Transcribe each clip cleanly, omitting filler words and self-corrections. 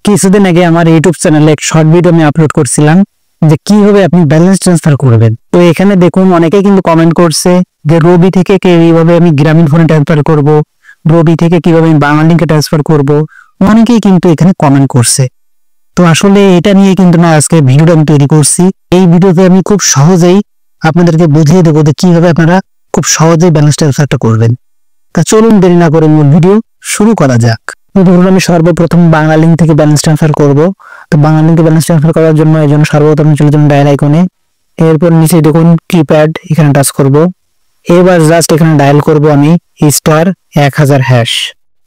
কিছুদিন আগে আমার ইউটিউব চ্যানেলে এক শর্ট ভিডিও আমি আপলোড করছিলাম যে কিভাবে আপনি ব্যালেন্স ট্রান্সফার করবেন। তো এখানে দেখুন অনেকেই কিন্তু কমেন্ট করছে যে রবি থেকে কিভাবে আমি গ্রামীণ ফোনে ট্রান্সফার করব, রবি থেকে কিভাবে আমি বাংলালিংকে ট্রান্সফার করব, অনেকেই কিন্তু এখানে কমেন্ট করছে। তো আসলে এটা নিয়ে কিন্তু না আজকে ভিডিওটা আমি তৈরি করছি। এই ভিডিওতে আমি খুব সহজেই আপনাদেরকে বুঝিয়ে দেবো যে কিভাবে আপনারা খুব সহজেই ব্যালেন্স ট্রান্সফারটা করবেন। তা চলুন দেরি না করে মূল ভিডিও শুরু করা যাক। ধরুন আমি সর্বপ্রথম বাংলালিংক থেকে ব্যালেন্স ট্রান্সফার করব। তো বাংলালিংকে ব্যালেন্স ট্রান্সফার করার জন্য এই জন্য সর্বপ্রথম চলে যাবেন ডায়াল আইকনে, এরপর নিচে দেখুন কিপ্যাড, এখানে টাচ করব। এবার জাস্ট এখানে ডায়াল করব আমি *1000#।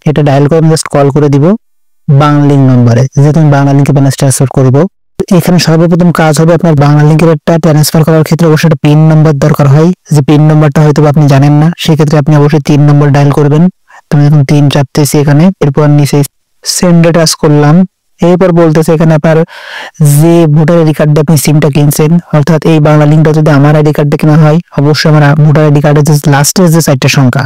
এটা ডায়াল করে জাস্ট কল করে দিব বাংলালিংক নম্বরে, যেহেতু আমি বাংলালিংকে ব্যালেন্স ট্রান্সফার করব। এখানে সর্বপ্রথম কাজ হবে আপনার বাংলালিংকের একটা ট্রান্সফার করার ক্ষেত্রে অবশ্যই একটা পিন নাম্বার দরকার হয়। যে পিন নাম্বারটা হয়তো আপনি জানেন না, সেক্ষেত্রে আপনি অবশ্যই 3 নম্বর ডায়াল করবেন। তুমি এখন 3 চাপতেছি এখানে, এরপর নিচে সেন্ডে টাচ করলাম। এরপর বলতেছে এখানে আপনার যে ভোটার আইডি কার্ড দিয়ে আপনি সিমটা কিনছেন, অর্থাৎ এই বাংলালিংকটা যদি আমার আইডি কার্ডে কেনা হয়, অবশ্যই আমার ভোটার আইডি কার্ডের যে লাস্টের যে 4টা সংখ্যা,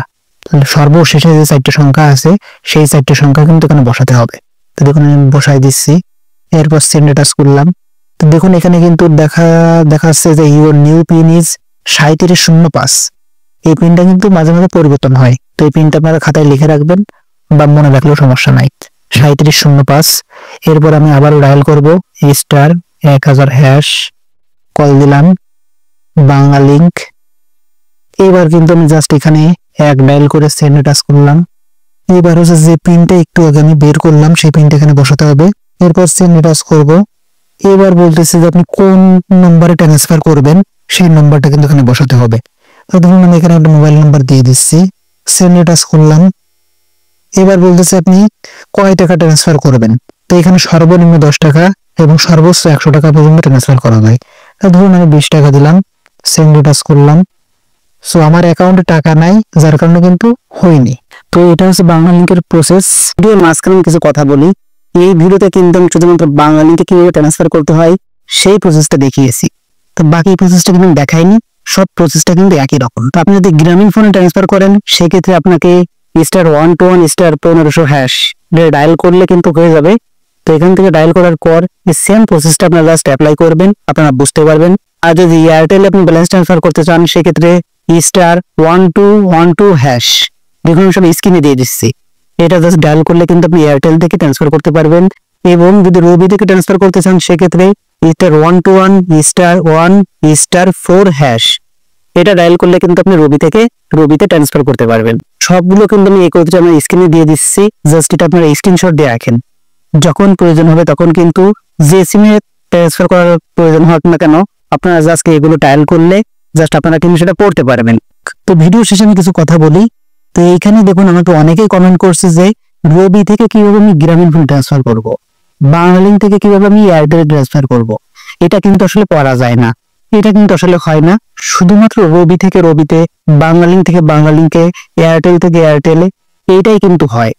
সর্বশেষে যে 4টা সংখ্যা আছে সেই 4টা সংখ্যা কিন্তু এখানে বসাতে হবে। তো দেখুন আমি বসাই দিচ্ছি, এরপর সেন্ডে টাচ করলাম। তো দেখুন এখানে কিন্তু দেখাচ্ছে যে ইউর নিউ পিন ইজ 3705। এই পিনটা কিন্তু মাঝে মাঝে পরিবর্তন হয়, তো এই পিনটা আপনারা খাতায় লিখে রাখবেন বা মনে রাখলেও সমস্যা নাই, 3705। এরপর আমি আবারও ডায়াল করব *1000#, কল দিলাম বাংলালিংক। এবার কিন্তু আমি জাস্ট এখানে এক ডায়াল করে সেন্ডে টাচ করলাম। এবার হচ্ছে যে পিনটা একটু আগে আমি বের করলাম সেই পিনটা এখানে বসাতে হবে, এরপর সেন্ডে টাচ করব। এবার বলতেছে যে আপনি কোন নম্বরে ট্রান্সফার করবেন সেই নম্বরটা কিন্তু এখানে বসাতে হবে। তো ধরুন আমি এখানে একটা মোবাইল নাম্বার দিয়ে দিচ্ছি, সেন্ডে টাচ করলাম। এবার বলতেছে আপনি কয় টাকা ট্রান্সফার করবেন। তো এখানে সর্বনিম্ন 10 টাকা এবং সর্বোচ্চ 100 টাকা পর্যন্ত ট্রান্সফার করা যায়। ধরুন আমি 20 টাকা দিলাম, সেন্ডে টাচ করলাম। সো আমার অ্যাকাউন্টে টাকা নাই, যার কারণে কিন্তু হয়নি। তো এটা হচ্ছে বাংলালিংকের প্রসেস। ভিডিওর মাঝখানে কিছু কথা বলি, এই ভিডিওতে কিন্তু আমি শুধুমাত্র বাংলালিংকে কিভাবে ট্রান্সফার করতে হয় সেই প্রসেসটা দেখিয়েছি। তো বাকি প্রসেসটা কিন্তু দেখাইনি, সব প্রসেসটা কিন্তু একই রকম। তো আপনি যদি গ্রামীণ ফোনে ট্রান্সফার করেন সেক্ষেত্রে আপনাকে *121*1500# ডায়াল করলে কিন্তু হয়ে যাবে। তো এখান থেকে ডায়াল করার পর এই সেম প্রসেসটা আপনারা জাস্ট অ্যাপ্লাই করবেন, আপনারা বুঝতে পারবেন। আর যদি এয়ারটেলে আপনি ব্যালেন্স ট্রান্সফার করতে চান সেক্ষেত্রে *1212#, দেখুন সব স্ক্রিনে দিয়ে দিচ্ছি। এটা জাস্ট ডায়াল করলে কিন্তু আপনি এয়ারটেল থেকে ট্রান্সফার করতে পারবেন। এবং যদি রবি থেকে ট্রান্সফার করতে চান সেক্ষেত্রে *121*4#, এটা ডায়াল করলে কিন্তু আপনি রবিতে ট্রান্সফার করতে পারবেন। সবগুলো কিন্তু আমি একত্রে আমার স্ক্রিনে দিয়ে দিচ্ছি, জাস্ট এটা আপনারা স্ক্রিনশট দিয়ে রাখেন। যখন প্রয়োজন হবে তখন কিন্তু যে সিমে ট্রান্সফার করার প্রয়োজন হোক না কেন, আপনারা জাস্ট এগুলো ডায়াল করলে জাস্ট আপনারা কিন্তু সেটা পড়তে পারবেন। তো ভিডিও শেষে আমি কিছু কথা বলি। তো এইখানে দেখুন আমাকে অনেকেই কমেন্ট করছে যে রবি থেকে কিভাবে আমি গ্রামীণ ফোন ট্রান্সফার করব, বাংলালিংক থেকে কিভাবে আমি এয়ারটেল ট্রান্সফার করব। এটা কিন্তু আসলে করা যায় না, এটা কিন্তু আসলে হয় না। শুধুমাত্র রবি থেকে রবিতে, বাংলালিংক থেকে বাংলালিংকে, এয়ারটেল থেকে এয়ারটেলে, এইটাই কিন্তু হয়।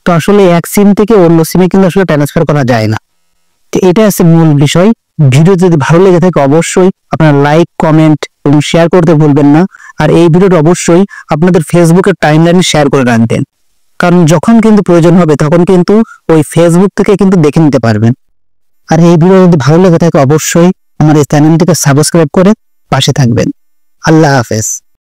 তো আসলে এক সিম থেকে অন্য সিমে কিন্তু আসলে ট্রান্সফার করা যায় না। তো এটা আছে মূল বিষয়। ভিডিও যদি ভালো লেগে থাকে অবশ্যই আপনারা লাইক, কমেন্ট এবং শেয়ার করতে ভুলবেন না। আর এই ভিডিওটা অবশ্যই আপনাদের ফেসবুকের টাইমলাইনে শেয়ার করে রাখবেন, কারণ যখন কিন্তু প্রয়োজন হবে তখন কিন্তু ওই ফেসবুক থেকে কিন্তু দেখে নিতে পারবেন। আর এই ভিডিও যদি ভালো লেগে থাকে অবশ্যই আমার এই চ্যানেলটিকে সাবস্ক্রাইব করে পাশে থাকবেন। আল্লাহ হাফেজ।